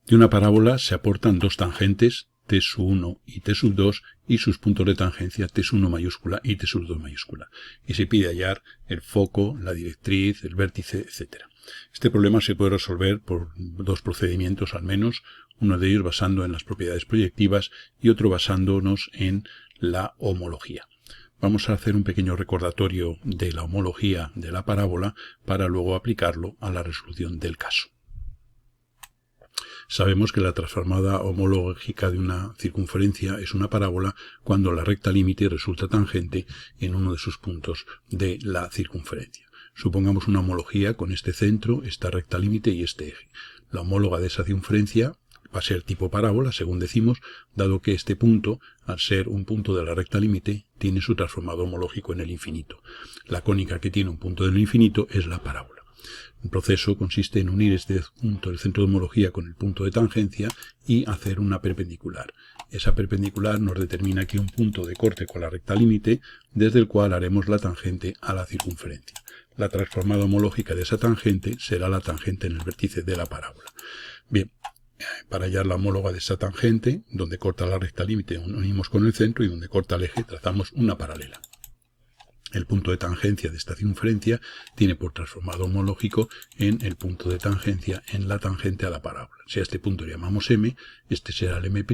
De una parábola se aportan dos tangentes, t sub 1 y t sub 2, y sus puntos de tangencia t sub 1 mayúscula y t sub 2 mayúscula. Y se pide hallar el foco, la directriz, el vértice, etc. Este problema se puede resolver por dos procedimientos al menos, uno de ellos basando en las propiedades proyectivas y otro basándonos en la homología. Vamos a hacer un pequeño recordatorio de la homología de la parábola para luego aplicarlo a la resolución del caso. Sabemos que la transformada homológica de una circunferencia es una parábola cuando la recta límite resulta tangente en uno de sus puntos de la circunferencia. Supongamos una homología con este centro, esta recta límite y este eje. La homóloga de esa circunferencia va a ser tipo parábola, según decimos, dado que este punto, al ser un punto de la recta límite, tiene su transformado homológico en el infinito. La cónica que tiene un punto del infinito es la parábola. El proceso consiste en unir este punto del centro de homología con el punto de tangencia y hacer una perpendicular. Esa perpendicular nos determina aquí un punto de corte con la recta límite, desde el cual haremos la tangente a la circunferencia. La transformada homológica de esa tangente será la tangente en el vértice de la parábola. Bien, para hallar la homóloga de esa tangente, donde corta la recta límite unimos con el centro y donde corta el eje trazamos una paralela. El punto de tangencia de esta circunferencia tiene por transformado homológico en el punto de tangencia en la tangente a la parábola. Si a este punto le llamamos m, este será el m',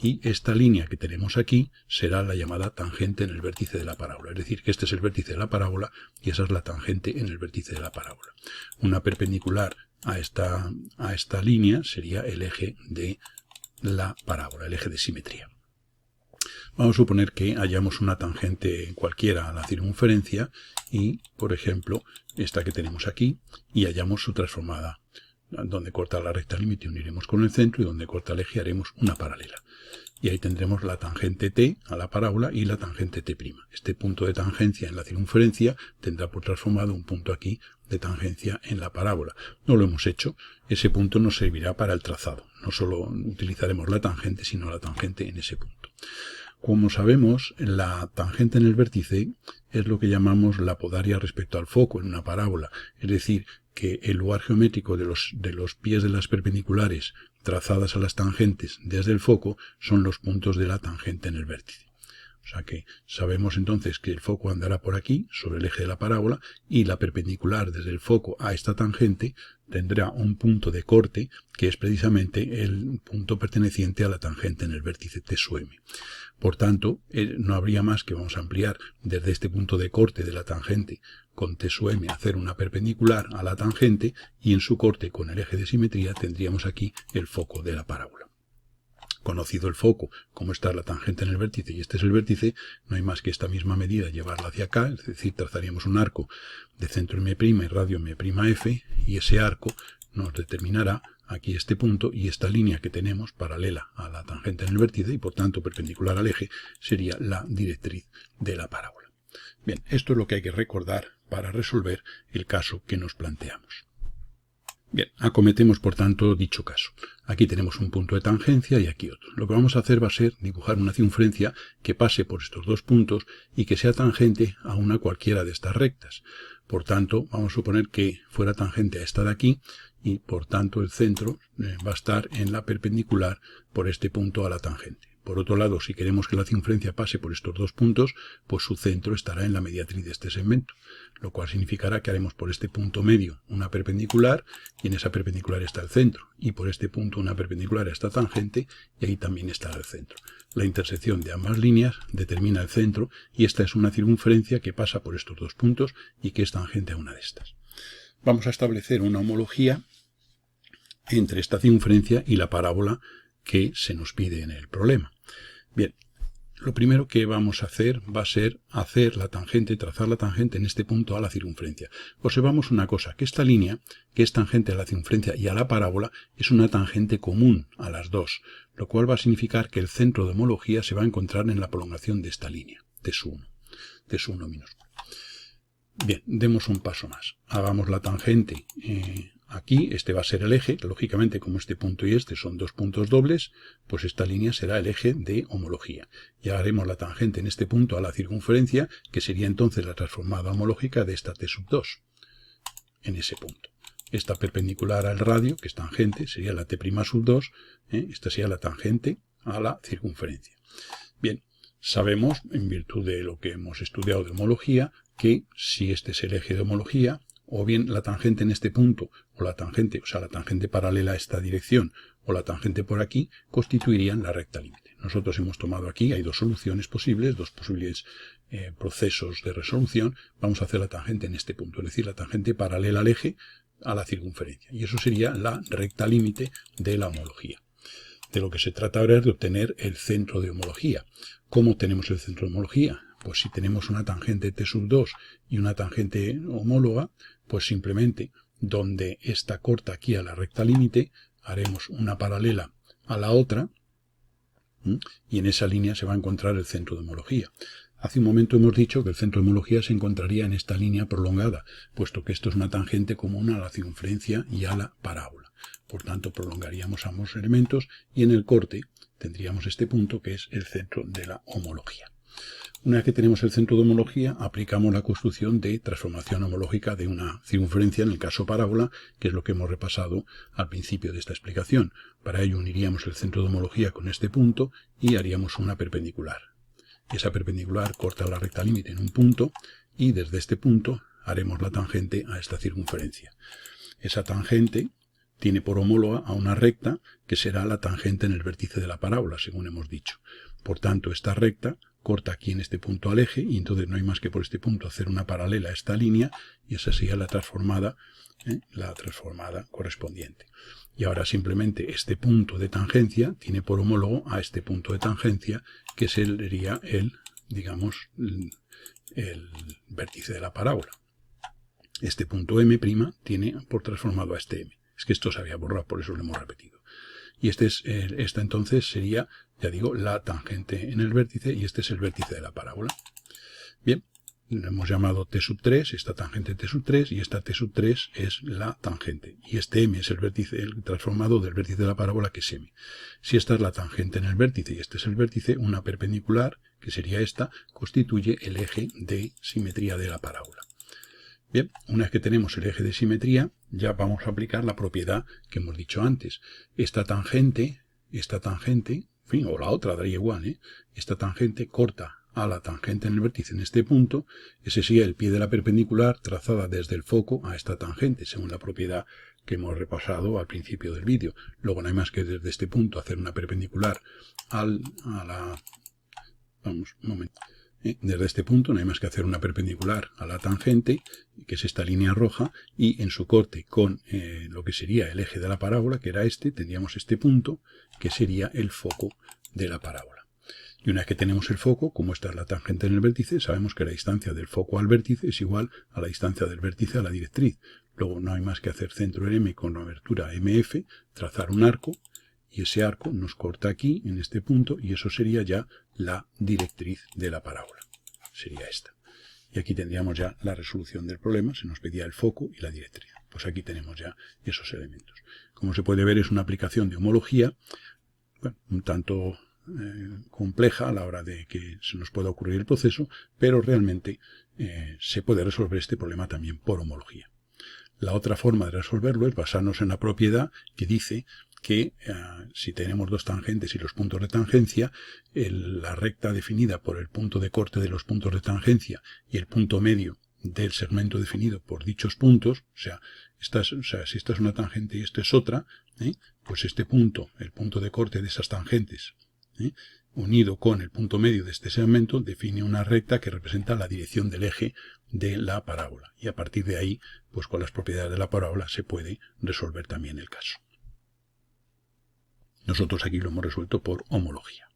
y esta línea que tenemos aquí será la llamada tangente en el vértice de la parábola. Es decir, que este es el vértice de la parábola y esa es la tangente en el vértice de la parábola. Una perpendicular a esta línea sería el eje de la parábola, el eje de simetría. Vamos a suponer que hallamos una tangente cualquiera a la circunferencia y, por ejemplo, esta que tenemos aquí, y hallamos su transformada. Donde corta la recta límite uniremos con el centro y donde corta el eje haremos una paralela. Y ahí tendremos la tangente t a la parábola y la tangente t'. Este punto de tangencia en la circunferencia tendrá por transformado un punto aquí de tangencia en la parábola. No lo hemos hecho. Ese punto nos servirá para el trazado. No solo utilizaremos la tangente, sino la tangente en ese punto. Como sabemos, la tangente en el vértice es lo que llamamos la podaria respecto al foco en una parábola, es decir, que el lugar geométrico de los pies de las perpendiculares trazadas a las tangentes desde el foco son los puntos de la tangente en el vértice. O sea que sabemos entonces que el foco andará por aquí, sobre el eje de la parábola, y la perpendicular desde el foco a esta tangente tendrá un punto de corte, que es precisamente el punto perteneciente a la tangente en el vértice t sub m. Por tanto, no habría más que vamos a ampliar desde este punto de corte de la tangente con t sub m hacer una perpendicular a la tangente, y en su corte con el eje de simetría tendríamos aquí el foco de la parábola. Conocido el foco, como está la tangente en el vértice y este es el vértice, no hay más que esta misma medida llevarla hacia acá, es decir, trazaríamos un arco de centro m' y radio m'f, y ese arco nos determinará aquí este punto y esta línea que tenemos paralela a la tangente en el vértice y por tanto perpendicular al eje sería la directriz de la parábola. Bien, esto es lo que hay que recordar para resolver el caso que nos planteamos. Bien, acometemos por tanto dicho caso. Aquí tenemos un punto de tangencia y aquí otro. Lo que vamos a hacer va a ser dibujar una circunferencia que pase por estos dos puntos y que sea tangente a una cualquiera de estas rectas. Por tanto, vamos a suponer que fuera tangente a esta de aquí y por tanto el centro va a estar en la perpendicular por este punto a la tangente. Por otro lado, si queremos que la circunferencia pase por estos dos puntos, pues su centro estará en la mediatriz de este segmento, lo cual significará que haremos por este punto medio una perpendicular, y en esa perpendicular está el centro, y por este punto una perpendicular a esta tangente, y ahí también estará el centro. La intersección de ambas líneas determina el centro, y esta es una circunferencia que pasa por estos dos puntos y que es tangente a una de estas. Vamos a establecer una homología entre esta circunferencia y la parábola que se nos pide en el problema. Bien, lo primero que vamos a hacer va a ser hacer la tangente, trazar la tangente en este punto a la circunferencia. Observamos una cosa, que esta línea, que es tangente a la circunferencia y a la parábola, es una tangente común a las dos, lo cual va a significar que el centro de homología se va a encontrar en la prolongación de esta línea, t sub 1 minúscula. Bien, demos un paso más. Hagamos la tangente aquí, este va a ser el eje, lógicamente como este punto y este son dos puntos dobles, pues esta línea será el eje de homología. Y haremos la tangente en este punto a la circunferencia, que sería entonces la transformada homológica de esta t sub 2, en ese punto. esta perpendicular al radio, que es tangente, sería la t' sub 2, esta sería la tangente a la circunferencia. Bien, sabemos, en virtud de lo que hemos estudiado de homología, que si este es el eje de homología, o bien la tangente en este punto, o la tangente, o sea, la tangente paralela a esta dirección, o la tangente por aquí, constituirían la recta límite. Nosotros hemos tomado aquí, hay dos soluciones posibles, dos posibles procesos de resolución. Vamos a hacer la tangente en este punto, es decir, la tangente paralela al eje a la circunferencia. Y eso sería la recta límite de la homología. De lo que se trata ahora es de obtener el centro de homología. ¿Cómo tenemos el centro de homología? Pues si tenemos una tangente t sub 2 y una tangente homóloga, pues simplemente donde esta corta aquí a la recta límite, haremos una paralela a la otra, y en esa línea se va a encontrar el centro de homología. Hace un momento hemos dicho que el centro de homología se encontraría en esta línea prolongada, puesto que esto es una tangente común a la circunferencia y a la parábola. Por tanto, prolongaríamos ambos elementos y en el corte tendríamos este punto que es el centro de la homología. Una vez que tenemos el centro de homología, aplicamos la construcción de transformación homológica de una circunferencia, en el caso parábola, que es lo que hemos repasado al principio de esta explicación. Para ello uniríamos el centro de homología con este punto y haríamos una perpendicular. Esa perpendicular corta la recta límite en un punto y desde este punto haremos la tangente a esta circunferencia. Esa tangente tiene por homóloga a una recta que será la tangente en el vértice de la parábola, según hemos dicho. Por tanto, esta recta corta aquí en este punto al eje y entonces no hay más que por este punto hacer una paralela a esta línea y esa sería la transformada correspondiente. Y ahora simplemente este punto de tangencia tiene por homólogo a este punto de tangencia que sería el vértice de la parábola. Este punto M' tiene por transformado a este M. Es que esto se había borrado, por eso lo hemos repetido. Y esta entonces sería, ya digo, la tangente en el vértice y este es el vértice de la parábola. Bien, lo hemos llamado t sub 3, esta tangente t sub 3 y esta t sub 3 es la tangente. Y este m es el vértice, el transformado del vértice de la parábola que es m. Si esta es la tangente en el vértice y este es el vértice, una perpendicular, que sería esta, constituye el eje de simetría de la parábola. Bien, una vez que tenemos el eje de simetría, ya vamos a aplicar la propiedad que hemos dicho antes. Esta tangente, en fin, o la otra daría igual, esta tangente corta a la tangente en el vértice en este punto, ese sería el pie de la perpendicular trazada desde el foco a esta tangente, según la propiedad que hemos repasado al principio del vídeo. Luego no hay más que desde este punto hacer una perpendicular desde este punto no hay más que hacer una perpendicular a la tangente, que es esta línea roja, y en su corte con lo que sería el eje de la parábola, que era este, tendríamos este punto, que sería el foco de la parábola. Y una vez que tenemos el foco, como esta es la tangente en el vértice, sabemos que la distancia del foco al vértice es igual a la distancia del vértice a la directriz. Luego no hay más que hacer centro en M con la abertura MF, trazar un arco, y ese arco nos corta aquí, en este punto, y eso sería ya la directriz de la parábola. Sería esta. Y aquí tendríamos ya la resolución del problema, se nos pedía el foco y la directriz. Pues aquí tenemos ya esos elementos. Como se puede ver, es una aplicación de homología, bueno, un tanto compleja a la hora de que se nos pueda ocurrir el proceso, pero realmente se puede resolver este problema también por homología. La otra forma de resolverlo es basarnos en la propiedad que dice que si tenemos dos tangentes y los puntos de tangencia, la recta definida por el punto de corte de los puntos de tangencia y el punto medio del segmento definido por dichos puntos, si esta es una tangente y esta es otra, pues este punto, el punto de corte de esas tangentes, unido con el punto medio de este segmento, define una recta que representa la dirección del eje de la parábola. Y a partir de ahí, pues con las propiedades de la parábola se puede resolver también el caso. Nosotros aquí lo hemos resuelto por homología.